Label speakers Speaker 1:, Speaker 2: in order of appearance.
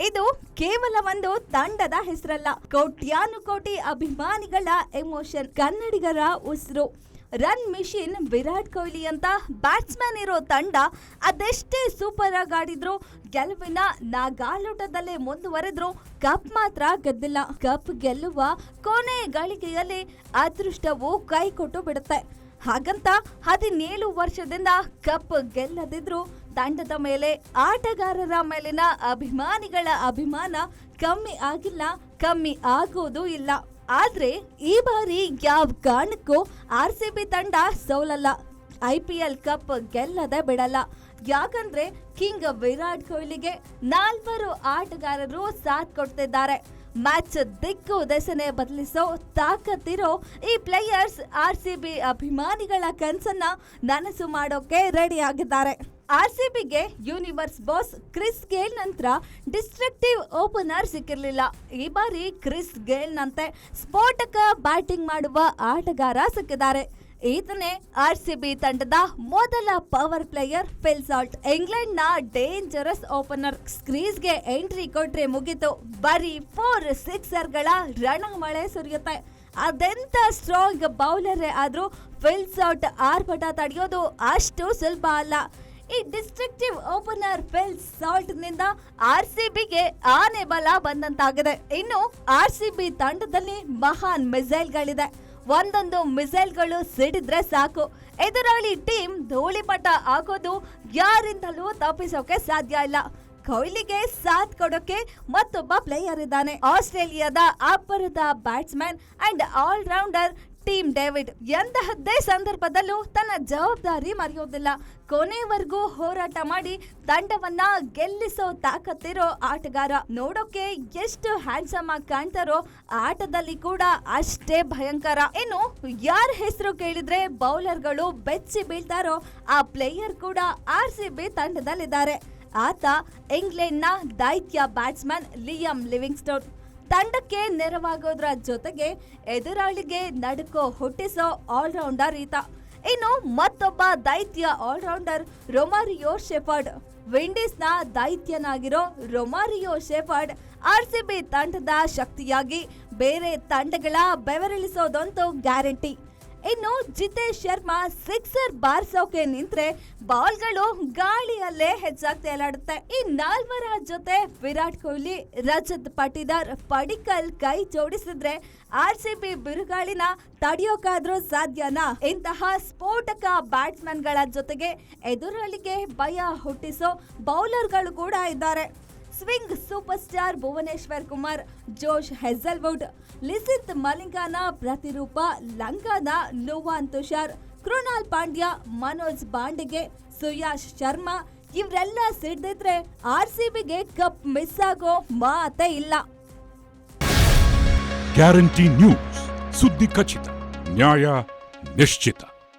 Speaker 1: ಇದು ಕೇವಲ ಒಂದು ತಂಡದ ಹೆಸರಲ್ಲ, ಕೋಟ್ಯಾನುಕೋಟಿ ಅಭಿಮಾನಿಗಳ ಎಮೋಷನ್, ಕನ್ನಡಿಗರ ಉಸಿರು. ರನ್ ಮಿಷಿನ್ ವಿರಾಟ್ ಕೊಹ್ಲಿ ಅಂತ ಬ್ಯಾಟ್ಸ್ಮನ್ ಇರೋ ತಂಡ ಅದೆಷ್ಟೇ ಸೂಪರ್ ಆಗಿ ಆಡಿದ್ರು, ಗೆಲುವಿನ ನಾಗಾಲೋಟದಲ್ಲೇ ಮುಂದುವರೆದ್ರು, ಕಪ್ ಮಾತ್ರ ಗೆದ್ದಿಲ್ಲ. ಕಪ್ ಗೆಲ್ಲುವ ಕೊನೆ ಗಳಿಗೆಯಲ್ಲಿ ಅದೃಷ್ಟವು ಕೈ ಕೊಟ್ಟು ಬಿಡುತ್ತೆ. ಹಾಗಂತ 17 ವರ್ಷದಿಂದ ಕಪ್ ಗೆಲ್ಲದಿದ್ರು ತಂಡದ ಮೇಲೆ, ಆಟಗಾರರ ಮೇಲಿನ ಅಭಿಮಾನಿಗಳ ಅಭಿಮಾನ ಕಮ್ಮಿ ಆಗಿಲ್ಲ, ಕಮ್ಮಿ ಆಗೋದು ಇಲ್ಲ. ಆದ್ರೆ ಈ ಬಾರಿ ಯಾವ ಕಾರಣಕ್ಕೂ RCB ತಂಡ ಸೋಲಲ್ಲ, IPL ಕಪ್ ಗೆಲ್ಲದೆ ಬಿಡಲ್ಲ. ಯಾಕಂದ್ರೆ ಕಿಂಗ್ ವಿರಾಟ್ ಕೊಹ್ಲಿಗೆ 4 ಆಟಗಾರರು ಸಾಥ್ ಕೊಡ್ತಿದ್ದಾರೆ. ಮ್ಯಾಚ್ ದಿಕ್ಕು ದೆಸೆನೆ ಬದಲಿಸೋ ತಾಕತ್ತಿರೋ ಈ ಪ್ಲೇಯರ್ಸ್ RCB ಅಭಿಮಾನಿಗಳ ಕನಸನ್ನ ನನಸು ಮಾಡೋಕೆ ರೆಡಿ ಆಗಿದ್ದಾರೆ. RCBಗೆ ಯೂನಿವರ್ಸ್ ಬಾಸ್ ಕ್ರಿಸ್ ಗೇಲ್ ನಂತರ ಡಿಸ್ಟ್ರಕ್ಟಿವ್ ಓಪನರ್ ಸಿಕ್ಕಿರಲಿಲ್ಲ. ಈ ಬಾರಿ ಕ್ರಿಸ್ ಗೇಲ್ ನಂತೆ ಸ್ಫೋಟಕ ಬ್ಯಾಟಿಂಗ್ ಮಾಡುವ ಆಟಗಾರ ಸಿಕ್ಕಿದ್ದಾರೆ. ಈತನೇ RCB ತಂಡದ ಮೊದಲ power player Phil Salt. England ನ ಡೇಂಜರಸ್ ಓಪನರ್. ಕ್ರೀಸ್ಗೆ ಎಂಟ್ರಿ ಕೊಟ್ರೆ ಮುಗಿತು, ಬರೀ 4 ಸಿಕ್ಸರ್ಗಳ ರಣಮಳೆ ಸುರಿಯುತ್ತೆ. ಅದೆಂತ ಸ್ಟ್ರಾಂಗ್ ಬೌಲರೇ ಆದ್ರೂ ಫಿಲ್ ಸಾಲ್ಟ್ ಆರ್ಭಟ ತಡೆಯೋದು ಅಷ್ಟು ಸುಲಭ ಅಲ್ಲ. ಈ ಡಿಸ್ಟ್ರಕ್ಟಿವ್ ಓಪನರ್ ಫಿಲ್ ಸಾಲ್ಟ್ ನಿಂದ RCBಗೆ ಆನೆ ಬಲ ಬಂದಂತಾಗಿದೆ. ಇನ್ನು RCB ತಂಡದಲ್ಲಿ ಮಹಾನ್ ಮಿಸೈಲ್ಗಳಿದೆ. ಒಂದೊಂದು ಮಿಸೈಲ್ಗಳು ಸಿಡಿದ್ರೆ ಸಾಕು, ಎದುರಾಳಿ ಟೀಮ್ ಧೂಳಿಪಟ ಆಗೋದು ಯಾರಿಂದಲೂ ತಪ್ಪಿಸೋಕೆ ಸಾಧ್ಯ ಇಲ್ಲ. ಕೊಹ್ಲಿಗೆ ಸಾಥ್ ಕೊಡೋಕೆ ಮತ್ತೊಬ್ಬ ಪ್ಲೇಯರ್ ಇದ್ದಾನೆ, ಆಸ್ಟ್ರೇಲಿಯಾದ ಅಬ್ಬರದ batsman and all rounder Tim David. ಎಂತಹದ್ದೇ ಸಂದರ್ಭದಲ್ಲೂ ತನ್ನ ಜವಾಬ್ದಾರಿ ಮರೆಯೋದಿಲ್ಲ. ಕೊನೆವರೆಗೂ ಹೋರಾಟ ಮಾಡಿ ತಂಡವನ್ನ ಗೆಲ್ಲಿಸೋ ತಾಕತ್ತಿರೋ ಆಟಗಾರ. ನೋಡೋಕೆ ಎಷ್ಟು ಹ್ಯಾಂಡ್ಸಮ್ ಆಗಿ ಕಾಣ್ತಾರೋ, ಆಟದಲ್ಲಿ ಕೂಡ ಅಷ್ಟೇ ಭಯಂಕರ. ಇನ್ನು ಯಾರ ಹೆಸರು ಕೇಳಿದ್ರೆ ಬೌಲರ್ಗಳು ಬೆಚ್ಚಿ ಬೀಳ್ತಾರೋ ಆ ಪ್ಲೇಯರ್ ಕೂಡ RCB ತಂಡದಲ್ಲಿದ್ದಾರೆ. ಆತ ಇಂಗ್ಲೆಂಡ್ ನ ದೈತ್ಯ ಬ್ಯಾಟ್ಸ್ಮನ್ ಲಿಯಮ್ ಲಿವಿಂಗ್ಸ್ಟೋನ್. ತಂಡಕ್ಕೆ ನೆರವಾಗೋದ್ರ ಜೊತೆಗೆ ಎದುರಾಳಿಗೆ ನಡುಕೋ ಹುಟ್ಟಿಸೋ ಆಲ್ರೌಂಡರ್ ಈತ. ಇನ್ನು ಮತ್ತೊಬ್ಬ ದೈತ್ಯ ಆಲ್ರೌಂಡರ್ ರೊಮಾರಿಯೋ ಶೆಫರ್ಡ್. ವಿಂಡೀಸ್ ನ ದೈತ್ಯನಾಗಿರೋ ರೊಮಾರಿಯೋ ಶೆಫರ್ಡ್ RCB ತಂಡದ ಶಕ್ತಿಯಾಗಿ ಬೇರೆ ತಂಡಗಳ ಬೆವರಿಳಿಸೋದಂತೂ ಗ್ಯಾರಂಟಿ. ಇನ್ನು ಜಿತೇಶ್ ಶರ್ಮಾ ಸಿಕ್ಸರ್ ಬಾರ್ಸೋಕೆ ನಿಂತ್ರೆ ಬಾಲ್ಗಳು ಗಾಳಿಯಲ್ಲೇ ಹೆಚ್ಚಾಗಿ ತೇಲಾಡುತ್ತೆ. ಈ 4 ಜೊತೆ ವಿರಾಟ್ ಕೊಹ್ಲಿ, ರಜತ್ ಪಟಿದಾರ್, ಪಡಿಕ್ಕಲ್ ಕೈ ಜೋಡಿಸಿದ್ರೆ RCB ಬಿರುಗಾಳಿನ ತಡೆಯೋಕಾದ್ರೂ ಸಾಧ್ಯನಾ? ಇಂತಹ ಸ್ಫೋಟಕ ಬ್ಯಾಟ್ಸ್ಮನ್ ಗಳ ಜೊತೆಗೆ ಎದುರಾಳಿಗೆ ಭಯ ಹುಟ್ಟಿಸೋ ಬೌಲರ್ಗಳು ಕೂಡ ಇದ್ದಾರೆ. Swing super star Bhuvneshwar Kumar, Josh Hazlewood, Lasith ಮಲಿಂಗಾನ ಪ್ರತಿರೂಪ ಲಂಕಾದ ನುವಾನ್ ತುಷಾರ್, ಕೃಣಾಲ್ ಪಾಂಡ್ಯ, ಮನೋಜ್ ಬಾಂಡಿಗೆ, ಸುಯಾಶ್ ಶರ್ಮಾ ಇವರೆಲ್ಲ ಸಿಡ್ದಿದ್ರೆ RCBಗೆ ಕಪ್ ಮಿಸ್ ಆಗೋ ಮಾತೇ ಇಲ್ಲ.
Speaker 2: ಗ್ಯಾರಂಟಿ ನ್ಯೂಸ್, ಸುದ್ದಿ ಖಚಿತ, ನ್ಯಾಯ ನಿಶ್ಚಿತ.